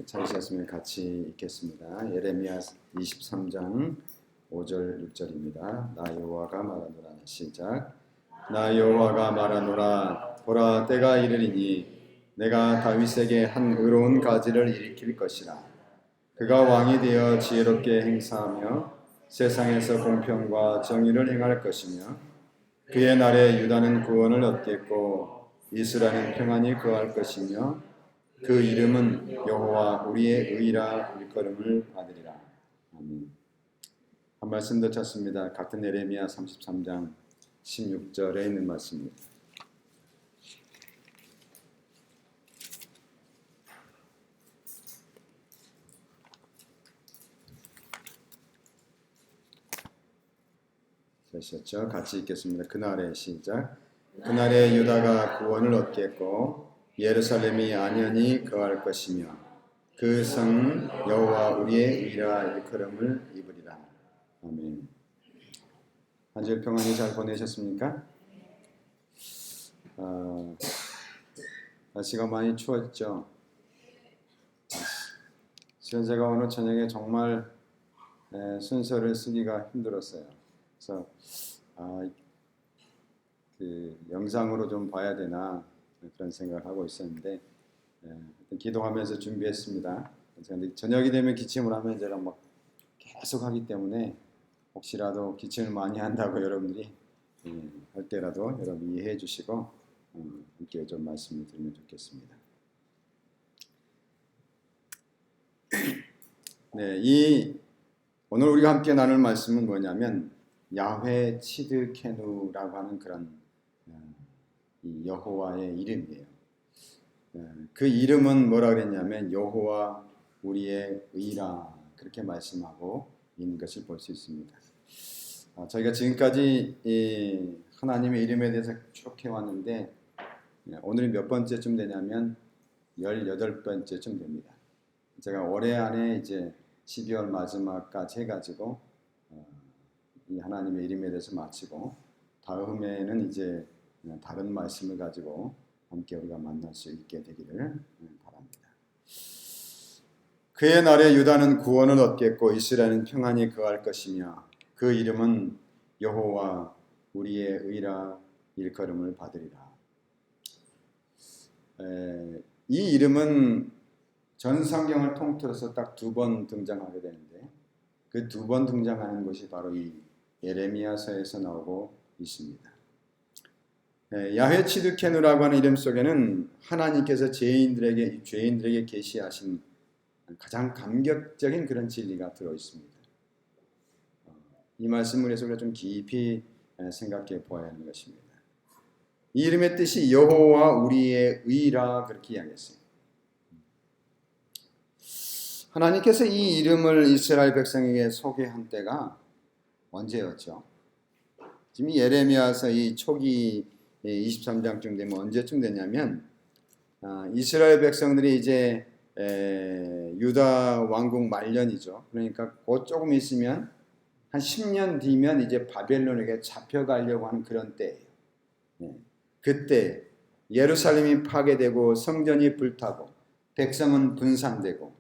찾으셨으면 같이 읽겠습니다. 예레미야 23장 5절 6절입니다. 나 여호와가 말하노라. 시작. 나 여호와가 말하노라. 보라, 때가 이르리니 내가 다윗에게 한 의로운 가지를 일으킬 것이라. 그가 왕이 되어 지혜롭게 행사하며 세상에서 공평과 정의를 행할 것이며 그의 날에 유다는 구원을 얻겠고 이스라엘은 평안히 거할 것이며 그 이름은 여호와 우리의 의라 일컬음을 받으리라. 아멘. 한 말씀 더 찾습니다. 같은 예레미야 33장 16절에 있는 말씀입니다. 되셨죠? 같이 읽겠습니다. 그날의 시작. 그날에 유다가 구원을 얻겠고 예루살렘이 안연히 거할 것이며 그 성은 여호와 우리의 의라 일컬음을 입으리라. 아멘. 한 주일 평안히 잘 보내셨습니까? 날씨가 많이 추웠죠. 실은 제가 오늘 저녁에 정말 순서를 쓰기가 힘들었어요. 그래서 그 영상으로 좀 봐야 되나 그런 생각을 하고 있었는데 기도하면서 준비했습니다. 그런데 저녁이 되면 기침을 하면 제가 막 계속 하기 때문에 혹시라도 기침을 많이 한다고 여러분들이 할 때라도 여러분 이해해 주시고 함께 좀 말씀을 드리면 좋겠습니다. 네, 오늘 우리가 함께 나눌 말씀은 뭐냐면 야훼 치드케누라고 하는 그런 이 여호와의 이름이에요. 그 이름은 뭐라 그랬냐면 여호와 우리의 의라 그렇게 말씀하고 있는 것을 볼 수 있습니다. 저희가 지금까지 이 하나님의 이름에 대해서 쭉 해왔는데 오늘이 몇 번째쯤 되냐면 18번째쯤 됩니다. 제가 올해 안에 이제 12월 마지막까지 해가지고 이 하나님의 이름에 대해서 마치고 다음에는 이제 다른 말씀을 가지고 함께 우리가 만날 수 있게 되기를 바랍니다. 그의 날에 유다는 구원을 얻겠고 이스라엘은 평안히 거할 것이며 그 이름은 여호와 우리의 의라 일컬음을 받으리라. 이 이름은 전 성경을 통틀어서 딱 2번 등장하게 되는데 그 2번 등장하는 것이 바로 이 예레미야서에서 나오고 있습니다. 야훼 치드케누라고 하는 이름 속에는 하나님께서 죄인들에게 계시하신 가장 감격적인 그런 진리가 들어 있습니다. 이 말씀을 해서 우리가 좀 깊이 생각해 보아야 하는 것입니다. 이 이름의 뜻이 여호와 우리의 의라 그렇게 이야기했어요. 하나님께서 이 이름을 이스라엘 백성에게 소개한 때가 언제였죠? 지금 예레미야서 이 초기 23장쯤 되면 언제쯤 되냐면 이스라엘 백성들이 이제 유다 왕국 말년이죠. 그러니까 곧 조금 있으면 한 10년 뒤면 이제 바벨론에게 잡혀가려고 하는 그런 때예요. 그때 예루살렘이 파괴되고 성전이 불타고 백성은 분산되고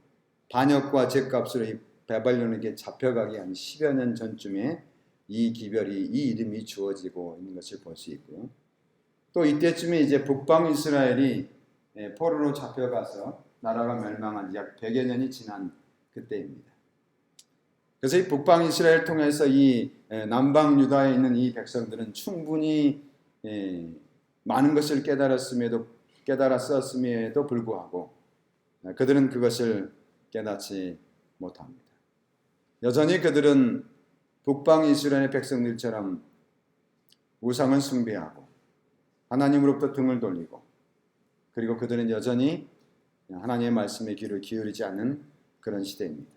반역과 죗값으로 이 바벨론에게 잡혀가기 한 10여 년 전쯤에 이 이름이 주어지고 있는 것을 볼 수 있고요. 또 이때쯤에 이제 북방 이스라엘이 포로로 잡혀가서 나라가 멸망한 지 약 100여 년이 지난 그때입니다. 그래서 이 북방 이스라엘을 통해서 이 남방 유다에 있는 이 백성들은 충분히 많은 것을 깨달았음에도 불구하고 그들은 그것을 깨닫지 못합니다. 여전히 그들은 북방 이스라엘의 백성들처럼 우상을 숭배하고 하나님으로부터 등을 돌리고 그리고 그들은 여전히 하나님의 말씀에 귀를 기울이지 않는 그런 시대입니다.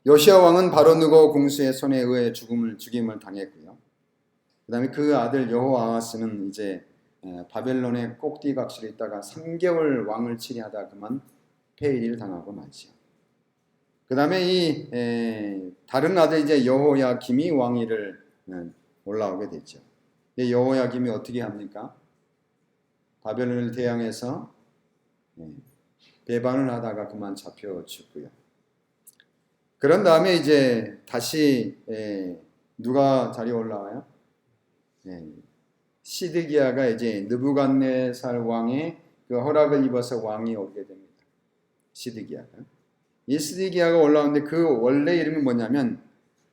요시야 왕은 바로느고 공수의 손에 의해 죽임을 당했고요. 그 다음에 그 아들 여호아하스는 이제 바벨론의 꼭대각실에 있다가 3개월 왕을 치리하다 그만 폐위를 당하고 말지요. 그 다음에 이 다른 아들 이제 여호야김이 왕위를 올라오게 됐죠. 여호야김이 어떻게 합니까? 바벨론을 대항해서 배반을 하다가 그만 잡혀 죽고요. 그런 다음에 이제 다시 누가 자리에 올라와요? 시드기야가 이제 느부갓네살 왕의 그 허락을 입어서 왕이 오게 됩니다. 시드기야가. 이 시드기야가 올라오는데 그 원래 이름이 뭐냐면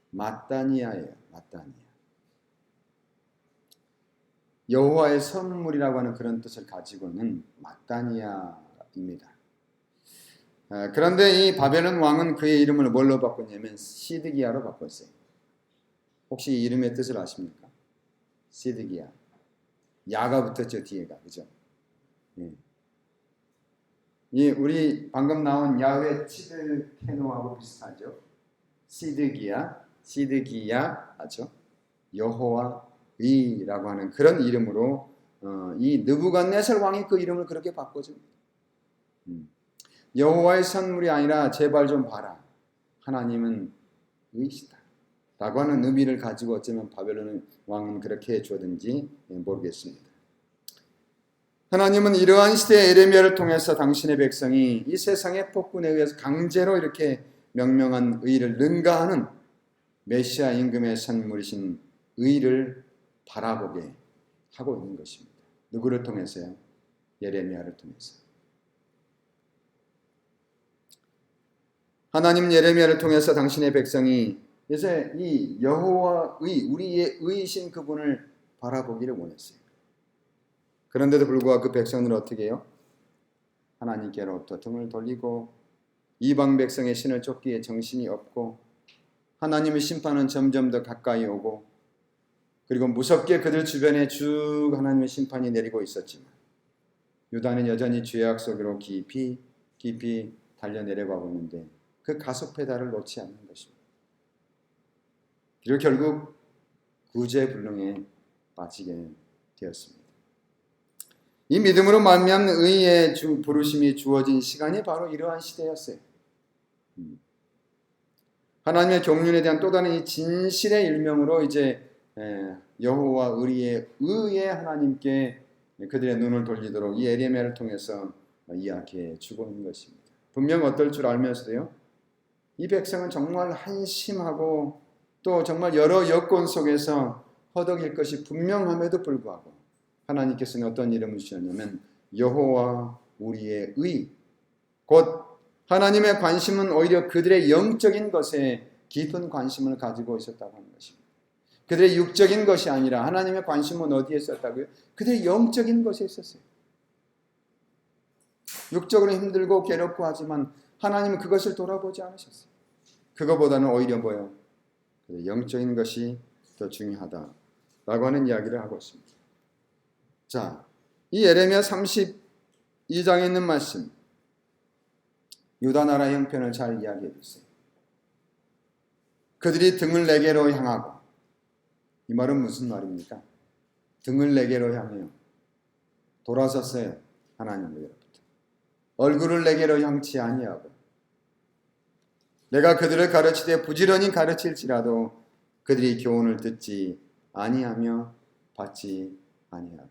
마따니아예요. 마따니아. 여호와의 선물이라고 하는 그런 뜻을 가지고 있는 마따니아입니다. 그런데 이 바벨론 왕은 그의 이름을 뭘로 바꿨냐면 시드기야로 바꿨어요. 혹시 이 이름의 뜻을 아십니까? 시드기야. 야가 붙었죠, 뒤에가. 그죠? 이 우리 방금 나온 야훼 치드케노하고 비슷하죠? 시드기야 하죠? 여호와의라고 하는 그런 이름으로 이 느부갓네살 왕이 그 이름을 그렇게 바꿔줍니다. 여호와의 선물이 아니라 제발 좀 봐라. 하나님은 의시다. 라고 하는 의미를 가지고 어쩌면 바벨론 왕은 그렇게 해주었는지 모르겠습니다. 하나님은 이러한 시대의 에레미야를 통해서 당신의 백성이 이 세상의 폭군에 의해서 강제로 이렇게 명명한 의를 능가하는 메시아 임금의 선물이신 의를 바라보게 하고 있는 것입니다. 누구를 통해서요? 예레미야를 통해서. 하나님 예레미야를 통해서 당신의 백성이 이제 이 여호와의 우리의 의이신 그분을 바라보기를 원했어요. 그런데도 불구하고 그 백성들은 어떻게 해요? 하나님께로부터 등을 돌리고 이방 백성의 신을 쫓기에 정신이 없고 하나님의 심판은 점점 더 가까이 오고 그리고 무섭게 그들 주변에 쭉 하나님의 심판이 내리고 있었지만 유다는 여전히 죄악 속으로 깊이 달려내려가고 있는데 그 가속 페달을 놓지 않는 것입니다. 그리고 결국 구제불능에 빠지게 되었습니다. 이 믿음으로 말미암는 의의 부르심이 주어진 시간이 바로 이러한 시대였어요. 하나님의 경륜에 대한 또 다른 이 진실의 일명으로 이제 여호와 우리의 의의 하나님께 그들의 눈을 돌리도록 이 예레미야를 통해서 이야기해 주고 있는 것입니다. 분명 어떨 줄 알면서도요. 이 백성은 정말 한심하고 또 정말 여러 여건 속에서 허덕일 것이 분명함에도 불구하고 하나님께서는 어떤 이름을 주셨냐면 여호와 우리의 의. 곧 하나님의 관심은 오히려 그들의 영적인 것에 깊은 관심을 가지고 있었다고 하는 것입니다. 그들의 육적인 것이 아니라 하나님의 관심은 어디에 있었다고요? 그들의 영적인 것에 있었어요. 육적으로 힘들고 괴롭고 하지만 하나님은 그것을 돌아보지 않으셨어요. 그거보다는 오히려 뭐예요? 영적인 것이 더 중요하다라고 하는 이야기를 하고 있습니다. 자, 이 예레미야 32장에 있는 말씀 유다 나라 형편을 잘 이야기해 주세요. 그들이 등을 내게로 향하고 이 말은 무슨 말입니까? 등을 내게로 향해요. 돌아섰어요. 하나님으로부터. 얼굴을 내게로 향치 아니하고 내가 그들을 가르치되 부지런히 가르칠지라도 그들이 교훈을 듣지 아니하며 받지 아니하고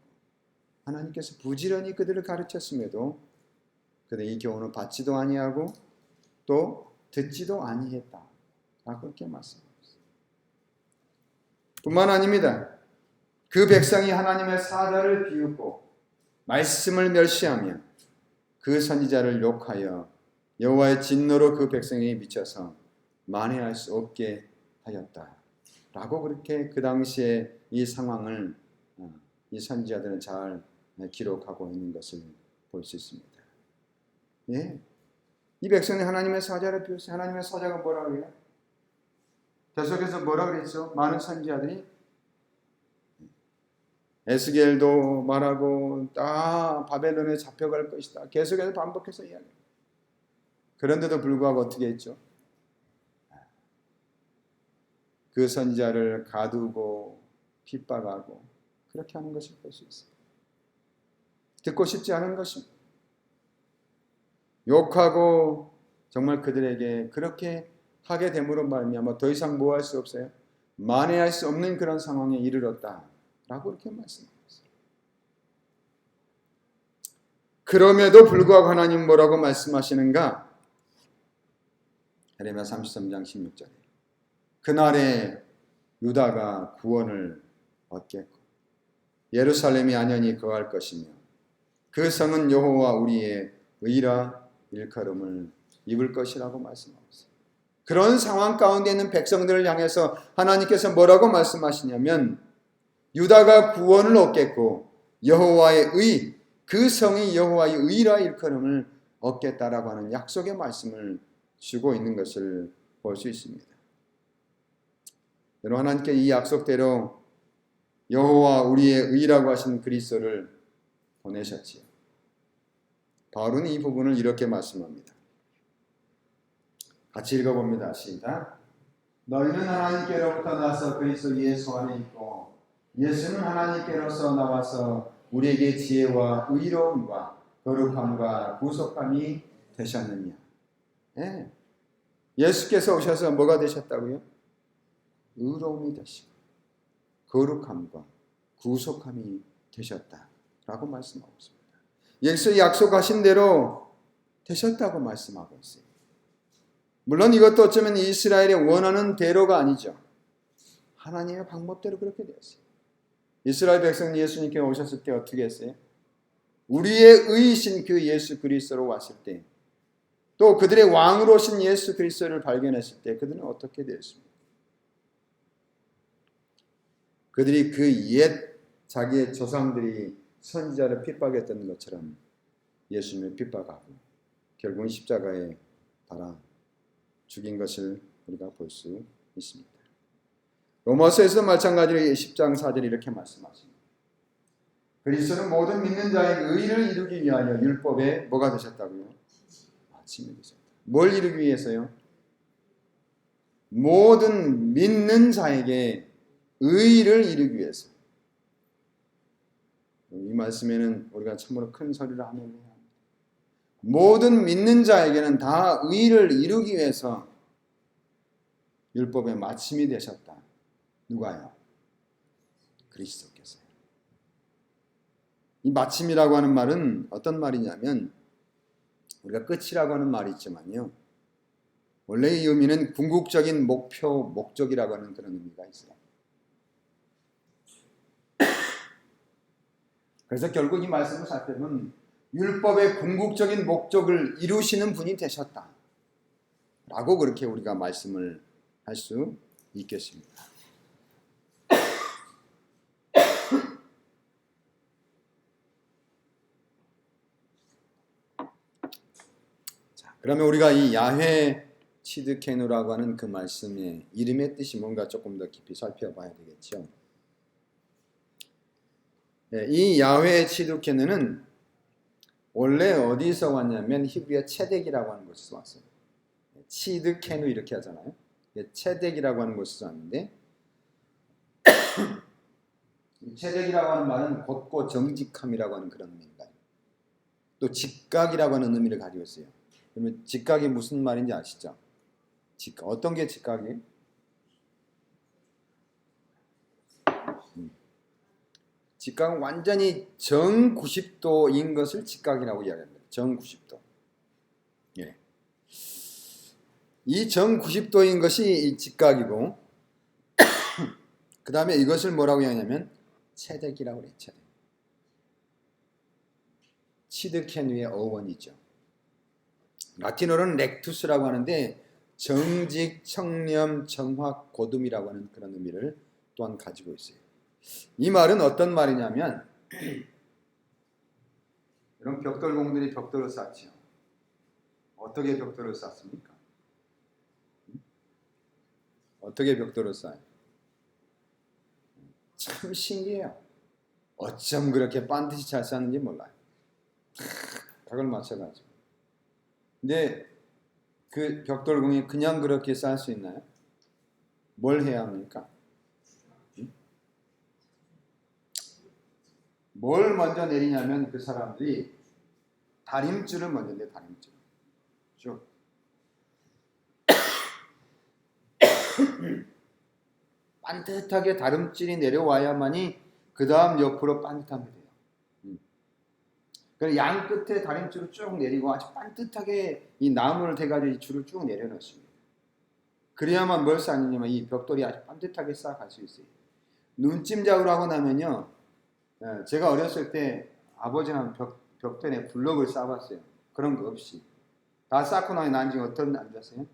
하나님께서 부지런히 그들을 가르쳤음에도 그들이 이 교훈을 받지도 아니하고 또 듣지도 아니했다 라고 그렇게 말씀합니다. 뿐만 아닙니다. 그 백성이 하나님의 사자를 비웃고 말씀을 멸시하며 그 선지자를 욕하여 여호와의 진노로 그 백성이 미쳐서 만회할 수 없게 하였다 라고 그렇게 그 당시에 이 상황을 이 선지자들은 잘 기록하고 있는 것을 볼 수 있습니다. 예. 이 백성이 하나님의 사자를 비웃어요. 하나님의 사자가 뭐라 그래요? 계속해서 뭐라 그랬죠? 많은 선지자들이 에스겔도 말하고 다 바벨론에 잡혀갈 것이다. 계속해서 반복해서 이야기해요. 그런데도 불구하고 어떻게 했죠? 그 선지자를 가두고 핍박하고 그렇게 하는 것을 볼 수 있어요. 듣고 싶지 않은 것입니다. 욕하고 정말 그들에게 그렇게 하게 됨으로 말미암아 더 이상 뭐 할 수 없어요? 만회할 수 없는 그런 상황에 이르렀다라고 이렇게 말씀합니다. 그럼에도 불구하고 하나님 뭐라고 말씀하시는가? 예레미야 33장 16절에 그날에 유다가 구원을 얻겠고 예루살렘이 안연히 거할 것이며 그 성은 여호와 우리의 의라 일컬음을 입을 것이라고 말씀하고 있습니다. 그런 상황 가운데 있는 백성들을 향해서 하나님께서 뭐라고 말씀하시냐면 유다가 구원을 얻겠고 여호와의 의, 그 성이 여호와의 의라 일컬음을 얻겠다라고 하는 약속의 말씀을 주고 있는 것을 볼 수 있습니다. 여러분, 하나님께 이 약속대로 여호와 우리의 의라고 하신 그리스도를 보내셨지요. 바울은 이 부분을 이렇게 말씀합니다. 같이 읽어봅니다. 시작. 너희는 하나님께로부터 나서 그리스도 예수 안에 있고 예수는 하나님께로서 나와서 우리에게 지혜와 의로움과 거룩함과 구속함이 되셨느냐. 네. 예수께서 오셔서 뭐가 되셨다고요? 의로움이 되시고 거룩함과 구속함이 되셨다라고 말씀하고 있습니다. 예수 약속하신 대로 되셨다고 말씀하고 있어요. 물론 이것도 어쩌면 이스라엘의 원하는 대로가 아니죠. 하나님의 방법대로 그렇게 되었어요. 이스라엘 백성이 예수님께 오셨을 때 어떻게 했어요? 우리의 의이신 그 예수 그리스도로 왔을 때, 또 그들의 왕으로 오신 예수 그리스도를 발견했을 때 그들은 어떻게 되었습니까? 그들이 그 옛 자기의 조상들이 선지자를 핍박했던 것처럼 예수님을 핍박하고 결국은 십자가에 달아 죽인 것을 우리가 볼 수 있습니다. 로마서에서 마찬가지로 10장 4절에 이렇게 말씀하십니다. 그리스도는 모든 믿는 자의 의를 이루기 위하여 율법에 뭐가 되셨다고요? 마침이 되셨다. 뭘 이루기 위해서요? 모든 믿는 자에게 의를 이루기 위해서. 이 말씀에는 우리가 참으로 큰 소리를 하며 해야 합니다. 모든 믿는 자에게는 다 의를 이루기 위해서 율법의 마침이 되셨다. 누가요? 그리스도께서요. 이 마침이라고 하는 말은 어떤 말이냐면 우리가 끝이라고 하는 말이 있지만요. 원래 이 의미는 궁극적인 목표, 목적이라고 하는 그런 의미가 있어요. 그래서 결국 이 말씀을 살펴보면 율법의 궁극적인 목적을 이루시는 분이 되셨다. 라고 그렇게 우리가 말씀을 할 수 있겠습니다. 자, 그러면 우리가 이 야훼 치드케누라고 하는 그 말씀의 이름의 뜻이 뭔가 조금 더 깊이 살펴봐야 되겠죠. 네, 이 야훼 치드케누는 원래 어디서 왔냐면 히브리어 체덱이라고 하는 곳에서 왔어요. 치드케누 이렇게 하잖아요. 체덱이라고 하는 곳에서 왔는데 체덱이라고 하는 말은 곧고 정직함이라고 하는 그런 의미입니다. 또 직각이라고 하는 의미를 가지고 있어요. 그러면 직각이 무슨 말인지 아시죠? 직각. 어떤 게 직각이에요? 직각은 완전히 정 90도인 것을 직각이라고 이야기합니다. 정 90도. 예. 이 정 90도인 것이 이 직각이고 그 다음에 이것을 뭐라고 이야기하냐면 체덱이라고 그래요. 체덱. 치드케누의 어원이죠. 라틴어로는 렉투스라고 하는데 정직, 청렴, 정확, 고둠이라고 하는 그런 의미를 또한 가지고 있어요. 이 말은 어떤 말이냐면 이런 벽돌공들이 벽돌을 쌓지요. 어떻게 벽돌을 쌓습니까? 어떻게 벽돌을 쌓아요? 참 신기해요. 어쩜 그렇게 반드시 잘 쌓는지 몰라요. 각을 맞춰가지고. 근데 그 벽돌공이 그냥 그렇게 쌓을 수 있나요? 뭘 해야 합니까? 뭘 먼저 내리냐면 그 사람들이 다림줄을 먼저 내, 다림줄. 쭉. 반듯하게 다림줄이 내려와야만이 그 다음 옆으로 반듯하면 돼요. 그래서 양 끝에 다림줄을 쭉 내리고 아주 반듯하게 이 나무를 대가지고 이 줄을 쭉 내려놓습니다. 그래야만 뭘 쌓느냐면 이 벽돌이 아주 반듯하게 쌓아갈 수 있어요. 눈찜작으로 하고 나면요, 제가 어렸을 때 아버지랑 벽돌에 블럭을 쌓아봤어요. 그런 거 없이 다 쌓고 난 뒤에 어떤 앉았어요?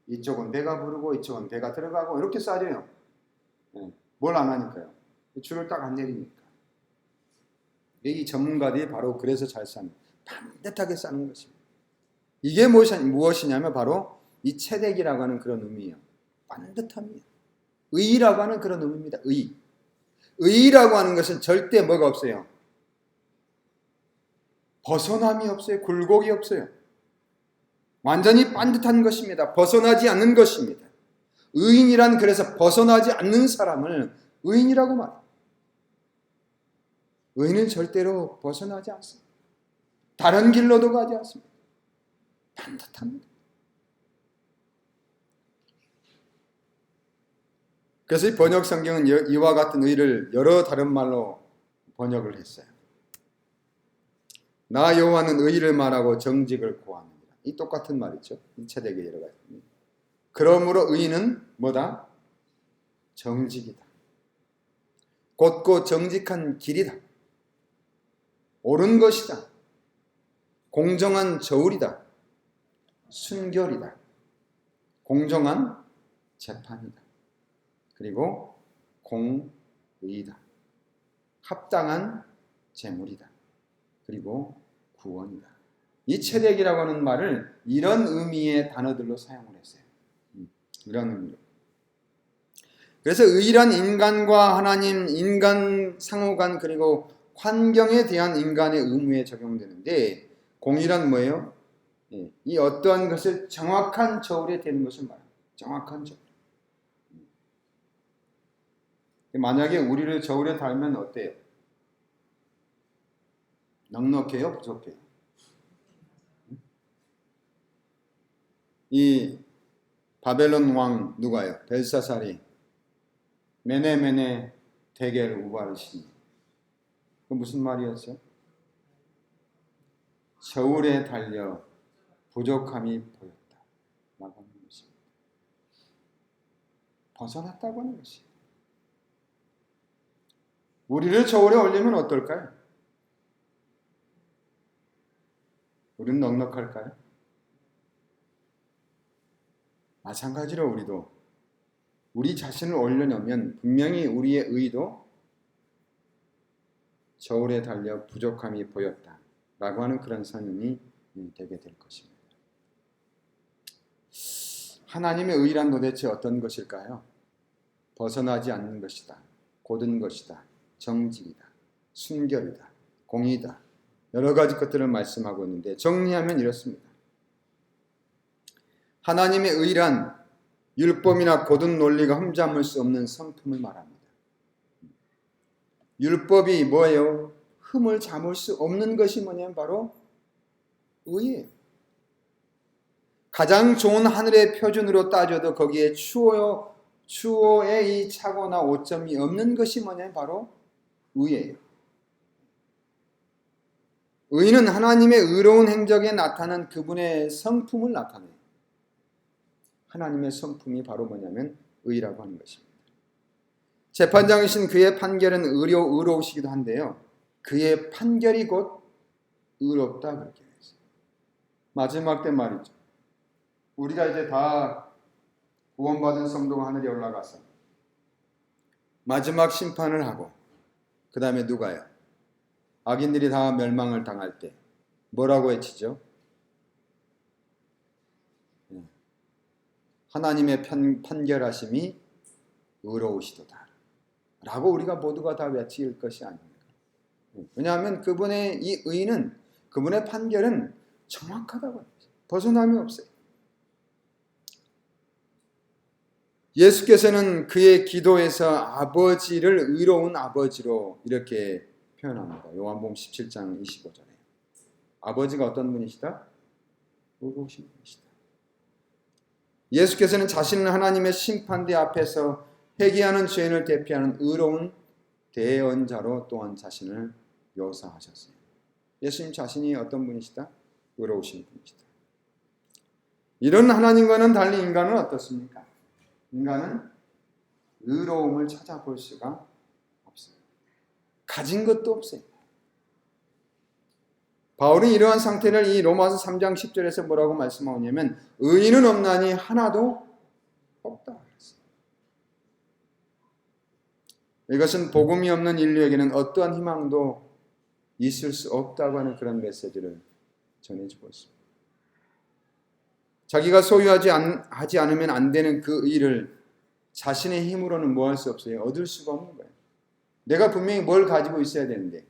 이쪽은 배가 부르고 이쪽은 배가 들어가고 이렇게 쌓아줘요. 뭘 안 하니까요. 줄을 딱 안 내리니까. 이 전문가들이 바로 그래서 잘 쌓는, 반듯하게 쌓는 것입니다. 이게 무엇이냐면 바로 이 채대기라고 하는 그런 의미예요. 반듯합니다. 의라고 하는 그런 의미입니다. 의라고 하는 것은 절대 뭐가 없어요? 벗어남이 없어요. 굴곡이 없어요. 완전히 반듯한 것입니다. 벗어나지 않는 것입니다. 의인이란 그래서 벗어나지 않는 사람을 의인이라고 말해요. 의인은 절대로 벗어나지 않습니다. 다른 길로도 가지 않습니다. 반듯합니다. 그래서 이 번역 성경은 이와 같은 의를 여러 다른 말로 번역을 했어요. 나 여호와는 의를 말하고 정직을 고하느니라. 이 똑같은 말이죠. 이 채되게 여러 가지. 그러므로 의는 뭐다? 정직이다. 곧고 정직한 길이다. 옳은 것이다. 공정한 저울이다. 순결이다. 공정한 재판이다. 그리고 공의다. 합당한 재물이다. 그리고 구원이다. 이 채덱이라고 하는 말을 이런 의미의 단어들로 사용을 했어요. 이런 의미로. 그래서 의란 인간과 하나님, 인간 상호간 그리고 환경에 대한 인간의 의무에 적용되는데, 공의란 뭐예요? 이 어떠한 것을 정확한 저울에 대는 것을 말합니다. 정확한 저울. 만약에 우리를 저울에 달면 어때요? 넉넉해요? 부족해요? 이 바벨론 왕 누가요? 벨사살이 메네메네 대겔 우바르시니. 그 무슨 말이었어요? 저울에 달려 부족함이 보였다 라고 하는 것입니다. 벗어났다고 하는 것이에요. 우리를 저울에 올리면 어떨까요? 우리는 넉넉할까요? 마찬가지로 우리도 우리 자신을 올려놓으면 분명히 우리의 의도 저울에 달려 부족함이 보였다 라고 하는 그런 선언이 되게 될 것입니다. 하나님의 의란 도대체 어떤 것일까요? 벗어나지 않는 것이다. 곧은 것이다. 정직이다. 순결이다. 공의다. 여러 가지 것들을 말씀하고 있는데 정리하면 이렇습니다. 하나님의 의란 율법이나 고든 논리가 흠잡을 수 없는 성품을 말합니다. 율법이 뭐예요? 흠을 잡을 수 없는 것이 뭐냐면 바로 의예요. 가장 좋은 하늘의 표준으로 따져도 거기에 추호의 이 착오나 오점이 없는 것이 뭐냐면 바로 의예요. 의는 하나님의 의로운 행적에 나타난 그분의 성품을 나타내요. 하나님의 성품이 바로 뭐냐면 의라고 하는 것입니다. 재판장이신 그의 판결은 의로우시기도 한데요. 그의 판결이 곧 의롭다 그렇게 했어요. 마지막 때 말이죠. 우리가 이제 다 구원받은 성도가 하늘에 올라가서 마지막 심판을 하고 그 다음에 누가요? 악인들이 다 멸망을 당할 때 뭐라고 외치죠? 하나님의 판결하심이 의로우시도다 라고 우리가 모두가 다 외칠 것이 아닙니다. 왜냐하면 그분의 이 의는, 그분의 판결은 정확하다고 합니다. 벗어남이 없어요. 예수께서는 그의 기도에서 아버지를 의로운 아버지로 이렇게 표현합니다. 요한복음 17장 25절에. 아버지가 어떤 분이시다? 의로우신 분이시다. 예수께서는 자신을 하나님의 심판대 앞에서 회개하는 죄인을 대표하는 의로운 대언자로 또한 자신을 묘사하셨어요. 예수님 자신이 어떤 분이시다? 의로우신 분이시다. 이런 하나님과는 달리 인간은 어떻습니까? 인간은 의로움을 찾아볼 수가 없어요. 가진 것도 없어요. 바울은 이러한 상태를 이 로마서 3장 10절에서 뭐라고 말씀하냐면 의인은 없나니 하나도 없다. 이것은 복음이 없는 인류에게는 어떠한 희망도 있을 수 없다고 하는 그런 메시지를 전해주고 있습니다. 자기가 소유하지 않으면 안 되는 그 의를 자신의 힘으로는 뭐 할 수 없어요. 얻을 수가 없는 거예요. 내가 분명히 뭘 가지고 있어야 되는데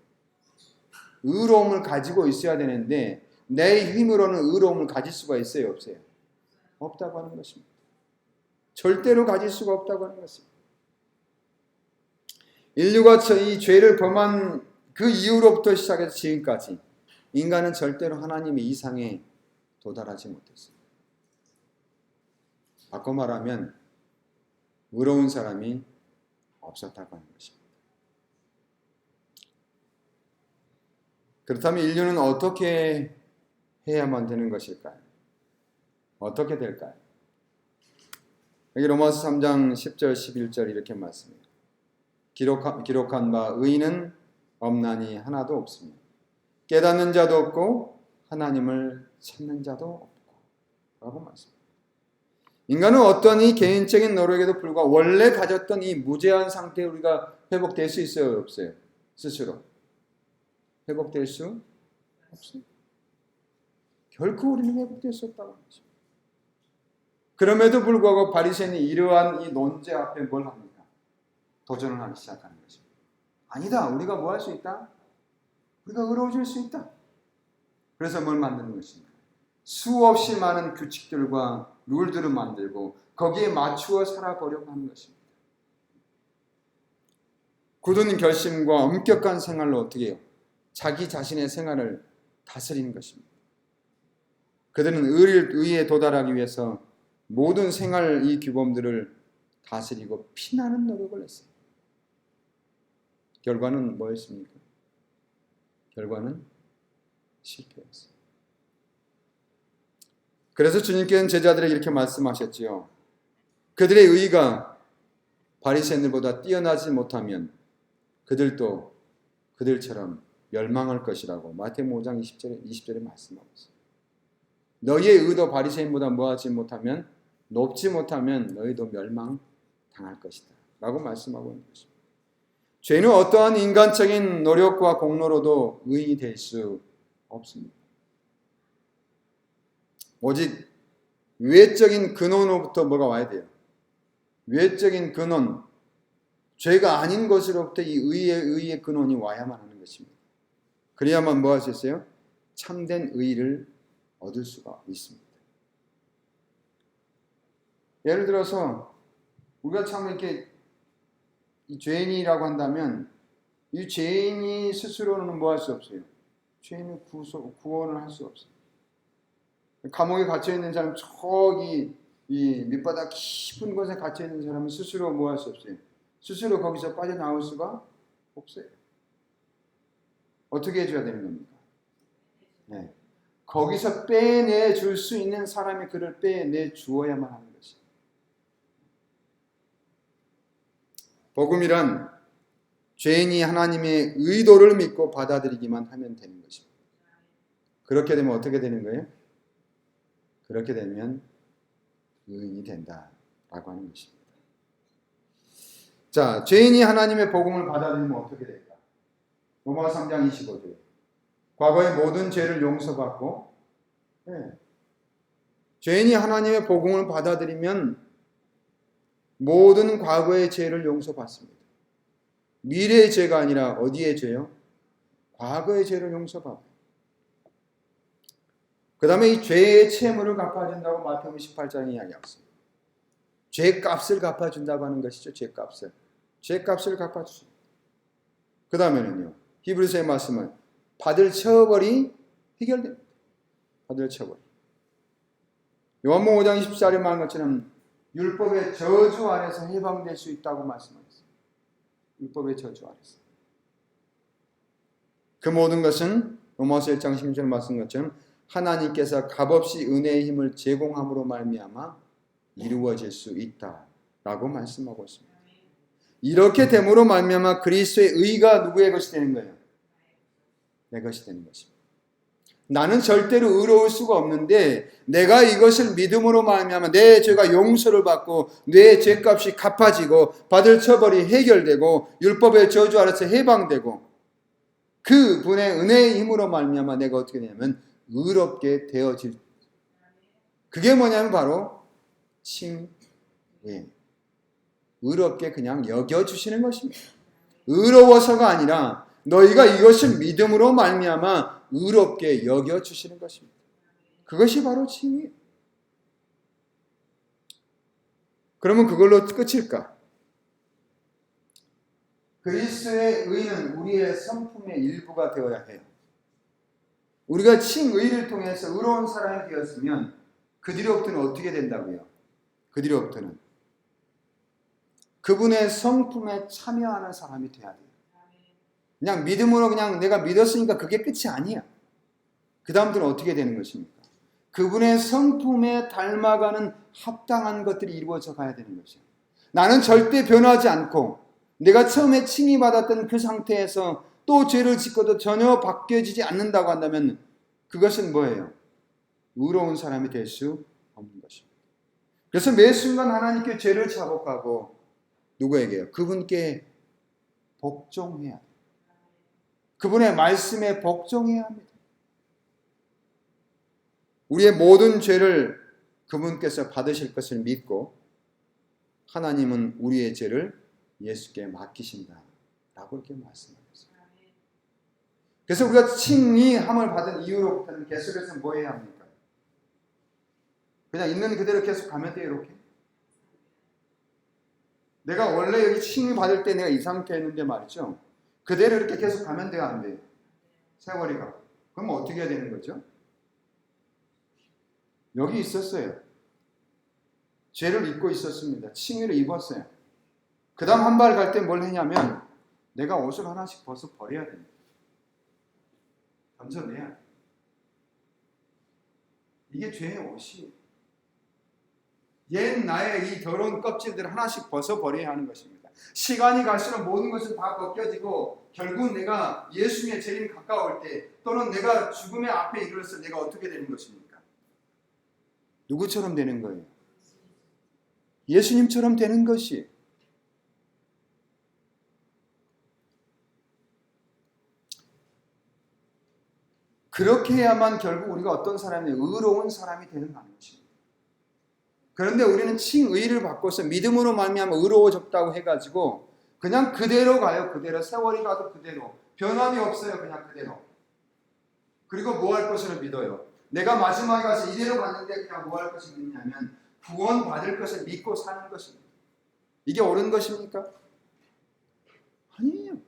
의로움을 가지고 있어야 되는데 내 힘으로는 의로움을 가질 수가 있어요? 없어요? 없다고 하는 것입니다. 절대로 가질 수가 없다고 하는 것입니다. 인류가 이 죄를 범한 그 이후로부터 시작해서 지금까지 인간은 절대로 하나님의 이상에 도달하지 못했습니다. 바꿔 말하면 의로운 사람이 없었다고 하는 것입니다. 그렇다면 인류는 어떻게 해야만 되는 것일까요? 어떻게 될까요? 여기 로마서 3장 10절 11절 이렇게 말씀합니다. 기록한 바 의인은 없나니 하나도 없으며 깨닫는 자도 없고 하나님을 찾는 자도 없고 라고 말씀합니다. 인간은 어떤 이 개인적인 노력에도 불구하고 원래 가졌던 이 무죄한 상태에 우리가 회복될 수 있어요? 없어요? 스스로 회복될 수 없어요. 결코 우리는 회복될 수 없다고 하죠. 그럼에도 불구하고 바리새인이 이러한 이 논제 앞에 뭘 합니까? 도전을 하기 시작하는 것입니다. 아니다. 우리가 뭐 할 수 있다? 우리가 의로워질 수 있다. 그래서 뭘 만드는 것입니까? 수없이 많은 규칙들과 룰들을 만들고 거기에 맞추어 살아보려고 하는 것입니다. 굳은 결심과 엄격한 생활로 어떻게 해요? 자기 자신의 생활을 다스리는 것입니다. 그들은 의에 도달하기 위해서 모든 생활 이 규범들을 다스리고 피나는 노력을 했어요. 결과는 뭐였습니까? 결과는 실패였어요. 그래서 주님께서는 제자들에게 이렇게 말씀하셨지요. 그들의 의가 바리새인들보다 뛰어나지 못하면 그들도 그들처럼 멸망할 것이라고 마태복음 5장 20절에 말씀하고 있어요. 너희의 의도 바리새인보다 뭐하지 못하면 높지 못하면 너희도 멸망당할 것이다 라고 말씀하고 있는 것입니다. 죄는 어떠한 인간적인 노력과 공로로도 의인이 될 수 없습니다. 오직 외적인 근원으로부터 뭐가 와야 돼요? 외적인 근원, 죄가 아닌 것으로부터 이 의의 근원이 와야만 하는 것입니다. 그래야만 뭐 할 수 있어요? 참된 의를 얻을 수가 있습니다. 예를 들어서 우리가 참 이렇게 이 죄인이라고 한다면 이 죄인이 스스로는 뭐 할 수 없어요? 죄인을 구원을 할 수 없어요. 감옥에 갇혀 있는 사람, 저기 이 밑바닥 깊은 곳에 갇혀 있는 사람은 스스로 뭐 할 수 없어요. 스스로 거기서 빠져나올 수가 없어요. 어떻게 해줘야 되는 겁니까? 네. 거기서 빼내 줄 수 있는 사람이 그를 빼내 주어야만 하는 것이에요. 복음이란 죄인이 하나님의 의도를 믿고 받아들이기만 하면 되는 것입니다. 그렇게 되면 어떻게 되는 거예요? 그렇게 되면 의인이 된다라고 하는 것입니다. 자, 죄인이 하나님의 복음을 받아들이면 어떻게 될까? 로마서 3장 25절. 과거의 모든 죄를 용서받고, 죄인이 하나님의 복음을 받아들이면 모든 과거의 죄를 용서받습니다. 미래의 죄가 아니라 어디의 죄요? 과거의 죄를 용서받아요. 그 다음에 이 죄의 채무를 갚아준다고 마태복음 18장에 이야기했습니다. 죄값을 갚아준다고 하는 것이죠. 죄값을 갚아주십니다. 그 다음에는요. 히브리서의 말씀은 받을 처벌이 해결됩니다. 받을 처벌. 요한복음 5장 24절에 말한 것처럼 율법의 저주 아래서 해방될 수 있다고 말씀하셨어요. 율법의 저주 아래서. 그 모든 것은 로마서 1장 16절 말씀 것처럼 하나님께서 값없이 은혜의 힘을 제공함으로 말미암아 이루어질 수 있다라고 말씀하고 있습니다. 이렇게 됨으로 말미암아 그리스도의 의가 누구의 것이 되는 거예요? 내 것이 되는 것입니다. 나는 절대로 의로울 수가 없는데 내가 이것을 믿음으로 말미암아 내 죄가 용서를 받고 내 죄값이 갚아지고 받을 처벌이 해결되고 율법의 저주 아래서 해방되고 그 분의 은혜의 힘으로 말미암아 내가 어떻게 되냐면 의롭게 되어질. 그게 뭐냐면 바로 칭의. 의롭게 그냥 여겨주시는 것입니다. 의로워서가 아니라 너희가 이것을 믿음으로 말미암아 의롭게 여겨주시는 것입니다. 그것이 바로 칭의예요. 그러면 그걸로 끝일까? 그리스도의 의는 우리의 성품의 일부가 되어야 해요. 우리가 칭의를 통해서 의로운 사람이 되었으면 그 뒤로부터는 어떻게 된다고요? 그 뒤로부터는 그분의 성품에 참여하는 사람이 돼야 돼요. 그냥 믿음으로 그냥 내가 믿었으니까 그게 끝이 아니야. 그 다음부터는 어떻게 되는 것입니까? 그분의 성품에 닮아가는 합당한 것들이 이루어져 가야 되는 것이에요. 나는 절대 변하지 않고 내가 처음에 칭의받았던 그 상태에서 또 죄를 짓고도 전혀 바뀌어지지 않는다고 한다면 그것은 뭐예요? 의로운 사람이 될 수 없는 것입니다. 그래서 매 순간 하나님께 죄를 자복하고 누구에게요? 그분께 복종해야 돼요. 그분의 말씀에 복종해야 합니다. 우리의 모든 죄를 그분께서 받으실 것을 믿고 하나님은 우리의 죄를 예수께 맡기신다 라고 이렇게 말씀하셨어요. 그래서 우리가 칭의함을 받은 이후로부터는 계속해서 뭐 해야 합니까? 그냥 있는 그대로 계속 가면 돼요. 이렇게 내가 원래 여기 칭의 받을 때 내가 이 상태였는데 말이죠, 그대로 이렇게 계속 가면 돼요? 안 돼요? 세월이 가고. 그럼 어떻게 해야 되는 거죠? 여기 있었어요. 죄를 입고 있었습니다. 칭의를 입었어요. 그 다음 한 발 갈 때 뭘 했냐면 내가 옷을 하나씩 벗어 버려야 됩니다. 던져내야. 이게 죄의 옷이에요. 옛 나의 이 더러운 껍질들을 하나씩 벗어 버려야 하는 것입니다. 시간이 갈수록 모든 것은 다 벗겨지고 결국 내가 예수님의 재림이 가까울 때 또는 내가 죽음의 앞에 이르렀을 때 내가 어떻게 되는 것입니까? 누구처럼 되는 거예요? 예수님처럼 되는 것이. 그렇게 해야만 결국 우리가 어떤 사람이 의로운 사람이 되는 것입니다. 그런데 우리는 칭의를 바꿔서 믿음으로 말미암아 의로워졌다고 해가지고 그냥 그대로 가요. 그대로 세월이 가도 그대로 변함이 없어요. 그냥 그대로. 그리고 뭐 할 것을 믿어요? 내가 마지막에 가서 이대로 갔는데 그냥 뭐 할 것을 믿냐면 구원 받을 것을 믿고 사는 것입니다. 이게 옳은 것입니까? 아니에요.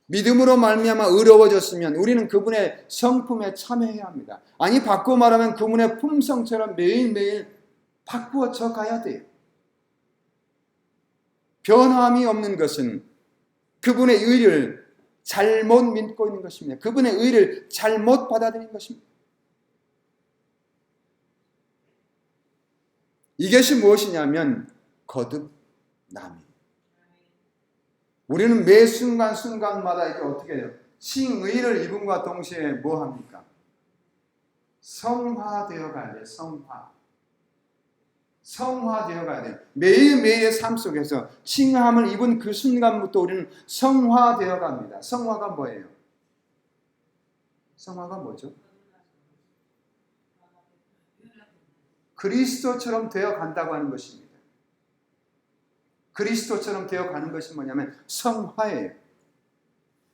믿음으로 말미암아 의로워졌으면 우리는 그분의 성품에 참여해야 합니다. 아니 바꾸어 말하면 그분의 품성처럼 매일매일 바꾸어져 가야 돼요. 변함이 없는 것은 그분의 의를 잘못 믿고 있는 것입니다. 그분의 의를 잘못 받아들인 것입니다. 이것이 무엇이냐면 거듭남이. 우리는 매 순간순간마다 이게 어떻게 해요? 칭의를 입음과 동시에 뭐 합니까? 성화되어 가야 돼요. 성화되어 가야 돼요. 매일매일의 삶 속에서 칭함을 입은 그 순간부터 우리는 성화되어 갑니다. 성화가 뭐예요? 성화가 뭐죠? 그리스도처럼 되어 간다고 하는 것입니다. 그리스도처럼 되어 가는 것이 뭐냐면 성화예요.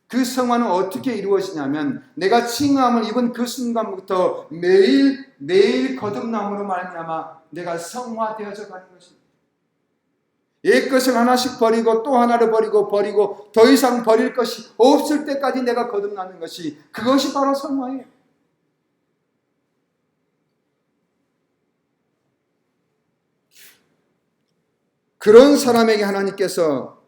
그 성화는 어떻게 이루어지냐면 내가 칭함을 입은 그 순간부터 매일 거듭남으로 말미암아 내가 성화되어져 가는 것입니다. 옛것을 하나씩 버리고 또 하나를 버리고 더 이상 버릴 것이 없을 때까지 내가 거듭나는 것이, 그것이 바로 성화예요. 그런 사람에게 하나님께서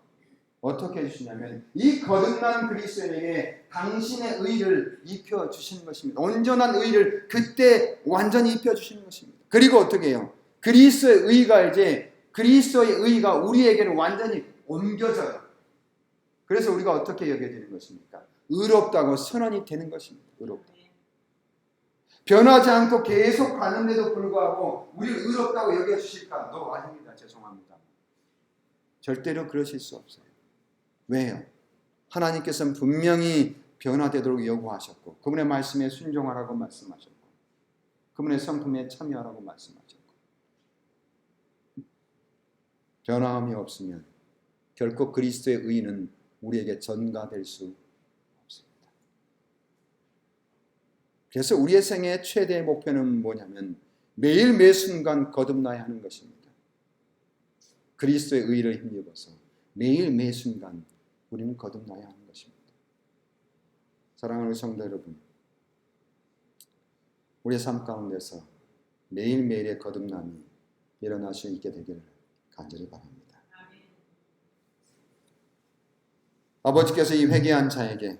어떻게 해주시냐면 이 거듭난 그리스도인에게 당신의 의를 입혀주시는 것입니다. 온전한 의를 그때 완전히 입혀주시는 것입니다. 그리고 어떻게 해요? 그리스도의 의가 우리에게는 완전히 옮겨져요. 그래서 우리가 어떻게 여겨지는 것입니까? 의롭다고 선언이 되는 것입니다. 의롭다. 변하지 않고 계속 가는데도 불구하고 우리를 의롭다고 여겨주실까? 아닙니다. 죄송합니다. 절대로 그러실 수 없어요. 왜요? 하나님께서는 분명히 변화되도록 요구하셨고, 그분의 말씀에 순종하라고 말씀하셨고, 그분의 성품에 참여하라고 말씀하셨고, 변화함이 없으면 결코 그리스도의 의는 우리에게 전가될 수 없습니다. 그래서 우리의 생애의 최대의 목표는 뭐냐면 매일 매 순간 거듭나야 하는 것입니다. 그리스도의 의를 힘입어서 매일 매 순간 우리는 거듭나야 하는 것입니다. 사랑하는 성도 여러분, 우리의 삶 가운데서 매일매일의 거듭남이 일어날 수 있게 되기를 간절히 바랍니다. 아버지께서 이 회개한 자에게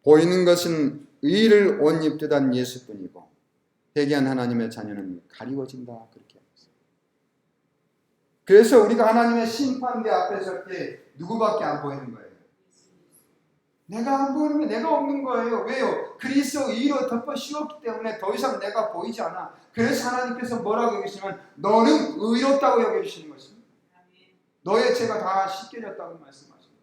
보이는 것은 의를 옷 입듯 한 예수뿐이고 회개한 하나님의 자녀는 가리워진다, 그렇게 하셨어요. 그래서 우리가 하나님의 심판대 앞에 설 때 누구밖에 안 보이는 거예요? 내가 안 보이는 게 내가 없는 거예요. 왜요? 그리스도 의로 덮어 씌웠기 때문에 더 이상 내가 보이지 않아. 그래서 하나님께서 뭐라고 여기시면 너는 의롭다고 여겨주시는 것입니다. 너의 죄가 다 씻겨졌다고 말씀하십니다.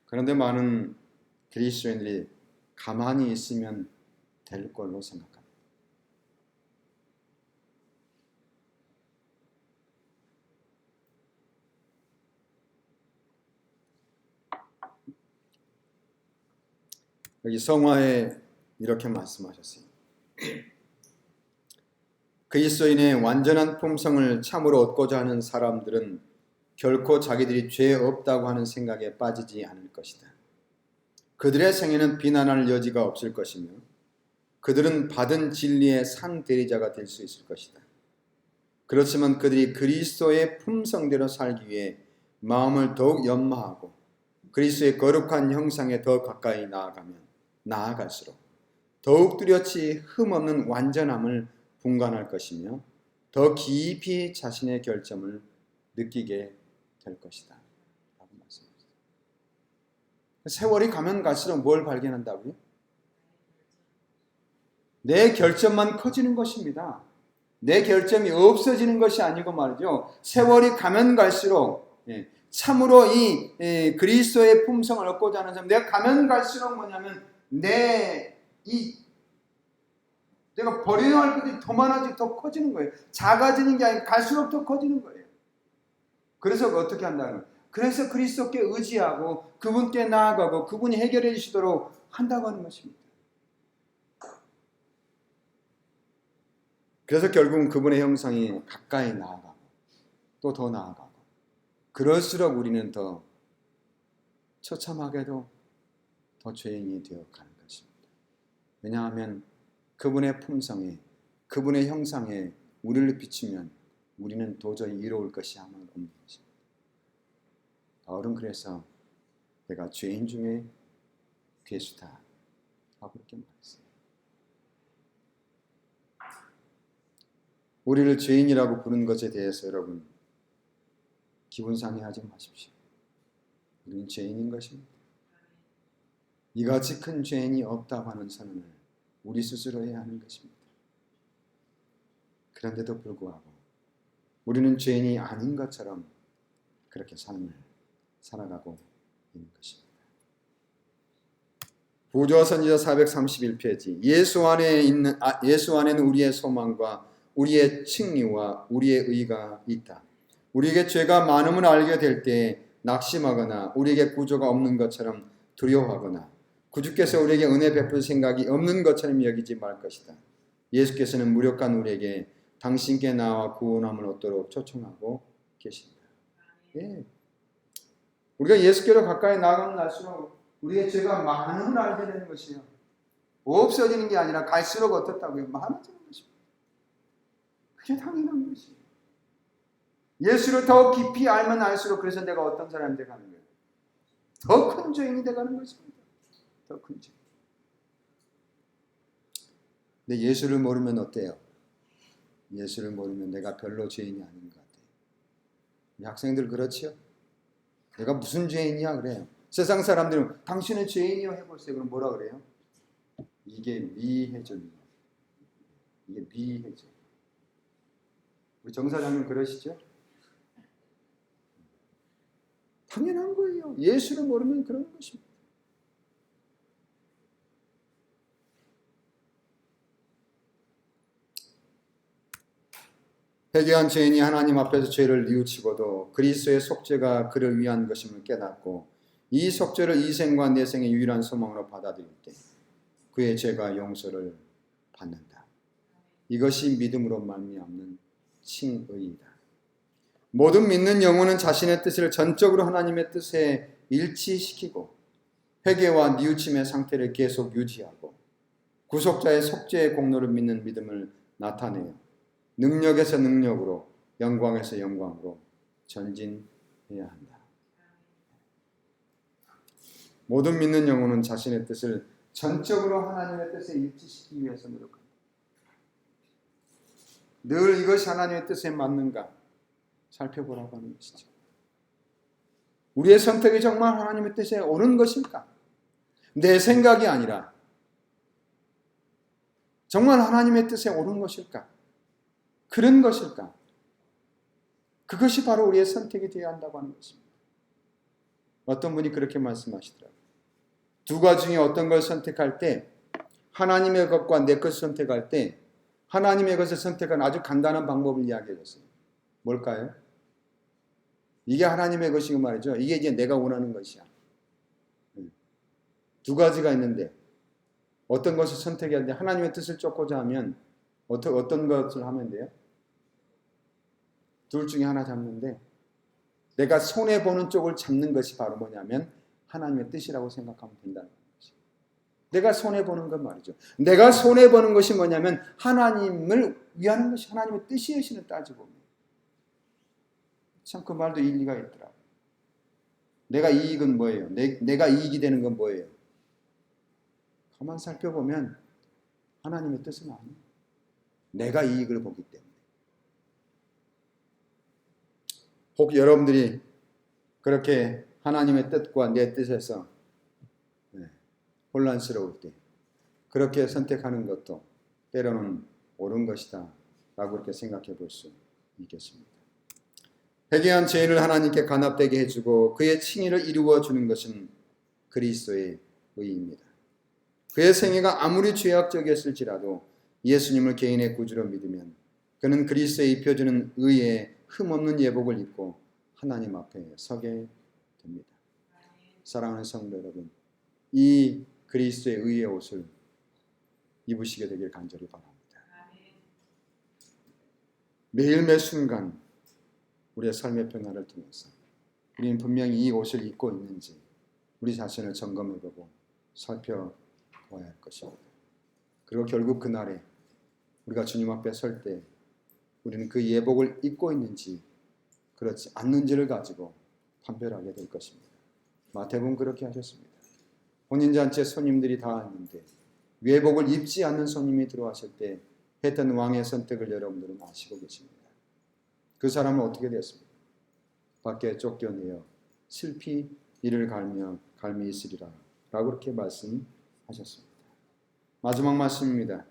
그런데 많은 그리스도인들이 가만히 있으면 될 걸로 생각합니다. 여기 성화에 이렇게 말씀하셨어요. 그리스도인의 완전한 품성을 참으로 얻고자 하는 사람들은 결코 자기들이 죄 없다고 하는 생각에 빠지지 않을 것이다. 그들의 생애는 비난할 여지가 없을 것이며 그들은 받은 진리의 상대리자가 될 수 있을 것이다. 그렇지만 그들이 그리스도의 품성대로 살기 위해 마음을 더욱 연마하고 그리스도의 거룩한 형상에 더 가까이 나아갈수록 더욱 뚜렷이 흠없는 완전함을 분간할 것이며 더 깊이 자신의 결점을 느끼게 될 것이다 라고 말씀하셨어요. 세월이 가면 갈수록 뭘 발견한다고요? 내 결점만 커지는 것입니다. 내 결점이 없어지는 것이 아니고 말이죠. 세월이 가면 갈수록 참으로 이 그리스도의 품성을 얻고자 하는 사람, 내가 가면 갈수록 뭐냐면 내가 버려야 할 것이 더 많아지고 더 커지는 거예요. 작아지는 게 아니고 갈수록 더 커지는 거예요. 그래서 어떻게 한다는 거예요? 그래서 그리스도께 의지하고 그분께 나아가고 그분이 해결해 주시도록 한다고 하는 것입니다. 그래서 결국은 그분의 형상이 가까이 나아가고 또 더 나아가고 그럴수록 우리는 더 처참하게도 더 죄인이 되어가는 것입니다. 왜냐하면 그분의 품성에 그분의 형상에 우리를 비추면 우리는 도저히 이로울 것이 아마 없는 것입니다. 바울은 그래서 내가 죄인 중에 괴수다 하고 그렇게 말했어요. 우리를 죄인이라고 부르는 것에 대해서 여러분 기분 상해하지 마십시오. 우리는 죄인인 것입니다. 이같이 큰 죄인이 없다고 하는 선언을 우리 스스로 해야 하는 것입니다. 그런데도 불구하고 우리는 죄인이 아닌 것처럼 그렇게 삶을 살아가고 있는 것입니다. 부조화 선지자 431페이지 예수 안에는 우리의 소망과 우리의 칭의와 우리의 의가 있다. 우리에게 죄가 많음을 알게 될 때 낙심하거나 우리에게 구조가 없는 것처럼 두려워하거나 구주께서 우리에게 은혜 베풀 생각이 없는 것처럼 여기지 말 것이다. 예수께서는 무력한 우리에게 당신께 나와 구원함을 얻도록 초청하고 계십니다. 예. 우리가 예수께로 가까이 나가면 갈수록 우리의 죄가 많음을 알게 되는 것이에요. 없어지는 게 아니라 갈수록 어떻다고요? 많아지는 것입니다. 그게 당연한 것이에요. 예수를 더 깊이 알면 알수록 그래서 내가 어떤 사람이 되가는 거예요. 더 큰 죄인이 되가는 것입니다. 더 큰 죄. 근데 예수를 모르면 어때요? 예수를 모르면 내가 별로 죄인이 아닌 것 같아요. 우리 학생들 그렇지요? 내가 무슨 죄인이야 그래요. 세상 사람들은 당신은 죄인이요 해보세요. 그럼 뭐라 그래요? 이게 미해죠. 이게 미해죠. 우리 정 사장님 그러시죠? 당연한 거예요. 예수를 모르면 그런 것입니다. 회개한 죄인이 하나님 앞에서 죄를 뉘우치고도 그리스도의 속죄가 그를 위한 것임을 깨닫고 이 속죄를 이 생과 내생의 유일한 소망으로 받아들일 때 그의 죄가 용서를 받는다. 이것이 믿음으로 말미암는 칭의이다. 모든 믿는 영혼은 자신의 뜻을 전적으로 하나님의 뜻에 일치시키고 회개와 뉘우침의 상태를 계속 유지하고 구속자의 속죄의 공로를 믿는 믿음을 나타내요. 능력에서 능력으로, 영광에서 영광으로 전진해야 한다. 모든 믿는 영혼은 자신의 뜻을 전적으로 하나님의 뜻에 일치시키기 위해서 노력한다. 늘 이것이 하나님의 뜻에 맞는가 살펴보라고 하는 것이죠. 우리의 선택이 정말 하나님의 뜻에 옳은 것일까? 내 생각이 아니라 정말 하나님의 뜻에 옳은 것일까? 그런 것일까? 그것이 바로 우리의 선택이 되어야 한다고 하는 것입니다. 어떤 분이 그렇게 말씀하시더라고요. 두 가지 중에 어떤 걸 선택할 때 하나님의 것과 내 것을 선택할 때 하나님의 것을 선택하는 아주 간단한 방법을 이야기해 줬어요. 뭘까요? 이게 하나님의 것이고 말이죠. 이게 이제 내가 원하는 것이야. 두 가지가 있는데 어떤 것을 선택해야 하는데 하나님의 뜻을 쫓고자 하면 어떤 것을 하면 돼요? 둘 중에 하나 잡는데 내가 손해보는 쪽을 잡는 것이 바로 뭐냐면 하나님의 뜻이라고 생각하면 된다는 것이죠. 내가 손해보는 건 말이죠. 내가 손해보는 것이 뭐냐면 하나님을 위하는 것이 하나님의 뜻이시는 따지고 참 그 말도 일리가 있더라고요. 내가 이익은 뭐예요? 내가 이익이 되는 건 뭐예요? 가만 살펴보면 하나님의 뜻은 아니에요. 내가 이익을 보기 때문에. 혹 여러분들이 그렇게 하나님의 뜻과 내 뜻에서 혼란스러울 때 그렇게 선택하는 것도 때로는 옳은 것이다 라고 이렇게 생각해 볼 수 있겠습니다. 회개한 죄인을 하나님께 간합되게 해주고 그의 칭의를 이루어 주는 것은 그리스도의 의입니다. 그의 생애가 아무리 죄악적이었을지라도 예수님을 개인의 구주로 믿으면 그는 그리스도에 입혀주는 의의 흠없는 예복을 입고 하나님 앞에 서게 됩니다. 사랑하는 성도 여러분, 이 그리스도의 의의 옷을 입으시게 되길 간절히 바랍니다. 매일 매 순간 우리의 삶의 변화를 통해서 우리는 분명히 이 옷을 입고 있는지 우리 자신을 점검해보고 살펴봐야 할 것입니다. 그리고 결국 그날에 우리가 주님 앞에 설 때 우리는 그 예복을 입고 있는지 그렇지 않는지를 가지고 판별하게 될 것입니다. 마태복음 그렇게 하셨습니다. 혼인잔치에 손님들이 다 있는데 예복을 입지 않는 손님이 들어왔을 때 했던 왕의 선택을 여러분들은 아시고 계십니다. 그 사람은 어떻게 됐습니까? 밖에 쫓겨내어 슬피 이를 갈며 갈미 있으리라 라고 그렇게 말씀하셨습니다. 마지막 말씀입니다.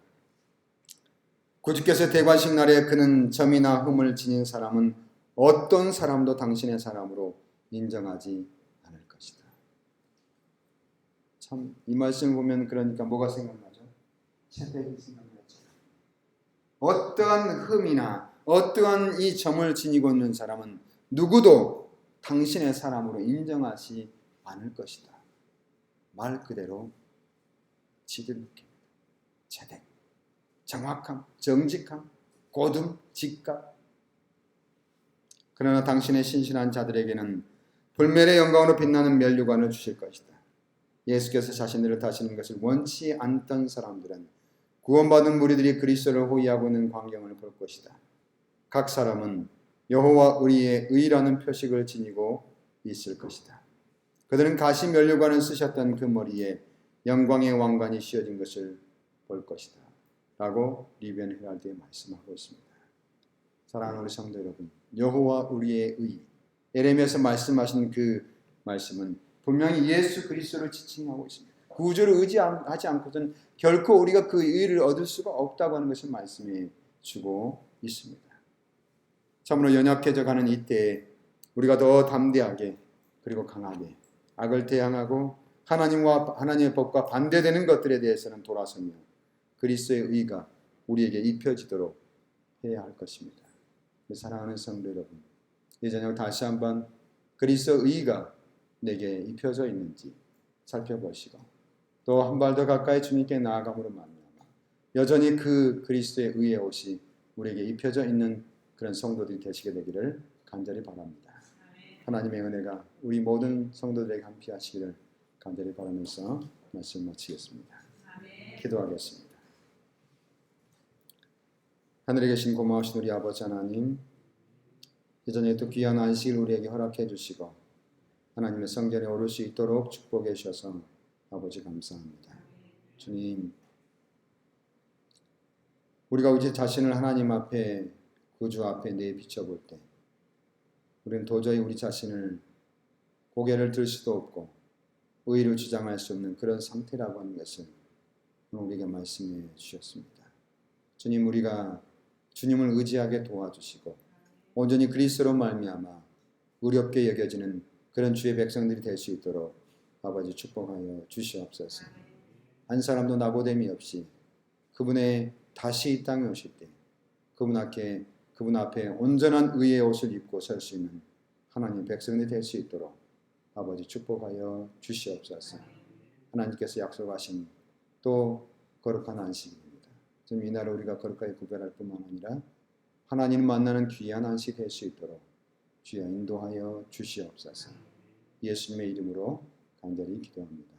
구주께서 대관식 날에 그는 점이나 흠을 지닌 사람은 어떤 사람도 당신의 사람으로 인정하지 않을 것이다. 참 이 말씀을 보면 그러니까 뭐가 생각나죠? 채택이 생각나죠. 어떠한 흠이나 어떠한 이 점을 지니고 있는 사람은 누구도 당신의 사람으로 인정하지 않을 것이다. 말 그대로 지들 느낍니다. 채택. 정확함, 정직함, 고듬, 직각. 그러나 당신의 신실한 자들에게는 불멸의 영광으로 빛나는 면류관을 주실 것이다. 예수께서 자신들을 다시는 것을 원치 않던 사람들은 구원받은 무리들이 그리스도를 호위하고 있는 광경을 볼 것이다. 각 사람은 여호와 우리의 의라는 표식을 지니고 있을 것이다. 그들은 가시 면류관을 쓰셨던 그 머리에 영광의 왕관이 씌워진 것을 볼 것이다. 라고 리비안 헤럴드에 말씀하고 있습니다. 사랑하는 우리 성도 여러분, 여호와 우리의 의, 예레미야에서 말씀하신 그 말씀은 분명히 예수 그리스도를 지칭하고 있습니다. 구주를 의지하지 않고서는 결코 우리가 그 의를 얻을 수가 없다고 하는 것을 말씀해 주고 있습니다. 참으로 연약해져 가는 이때에 우리가 더 담대하게 그리고 강하게 악을 대항하고 하나님의 법과 반대되는 것들에 대해서는 돌아서며 그리스도의 의가 우리에게 입혀지도록 해야 할 것입니다. 사랑하는 성도 여러분, 이 저녁 다시 한번 그리스도의 의가 내게 입혀져 있는지 살펴보시고 또 한 발 더 가까이 주님께 나아감으로 말미암아 여전히 그 그리스도의 의의 옷이 우리에게 입혀져 있는 그런 성도들이 되시게 되기를 간절히 바랍니다. 하나님의 은혜가 우리 모든 성도들에게 함께 하시기를 간절히 바라면서 말씀 마치겠습니다. 기도하겠습니다. 하늘에 계신 고마우신 우리 아버지 하나님, 여전히 또 귀한 안식을 우리에게 허락해 주시고 하나님의 성전에 오를 수 있도록 축복해 주셔서 아버지 감사합니다. 주님, 우리가 우리 자신을 하나님 앞에 구주 앞에 내비쳐 볼 때 우리는 도저히 우리 자신을 고개를 들 수도 없고 의의를 주장할 수 없는 그런 상태라고 하는 것을 우리에게 말씀해 주셨습니다. 주님, 우리가 주님을 의지하게 도와주시고 온전히 그리스도로 말미암아 의롭게 여겨지는 그런 주의 백성들이 될 수 있도록 아버지 축복하여 주시옵소서. 한 사람도 낙오됨이 없이 그분의 다시 이 땅에 오실 때 그분 앞에 온전한 의의 옷을 입고 설 수 있는 하나님 백성들이 될 수 있도록 아버지 축복하여 주시옵소서. 하나님께서 약속하신 또 거룩한 안식입니다. 좀 이날을 우리가 거룩하게 구별할 뿐만 아니라 하나님을 만나는 귀한 안식이 될 수 있도록 주여 인도하여 주시옵소서. 예수님의 이름으로 간절히 기도합니다.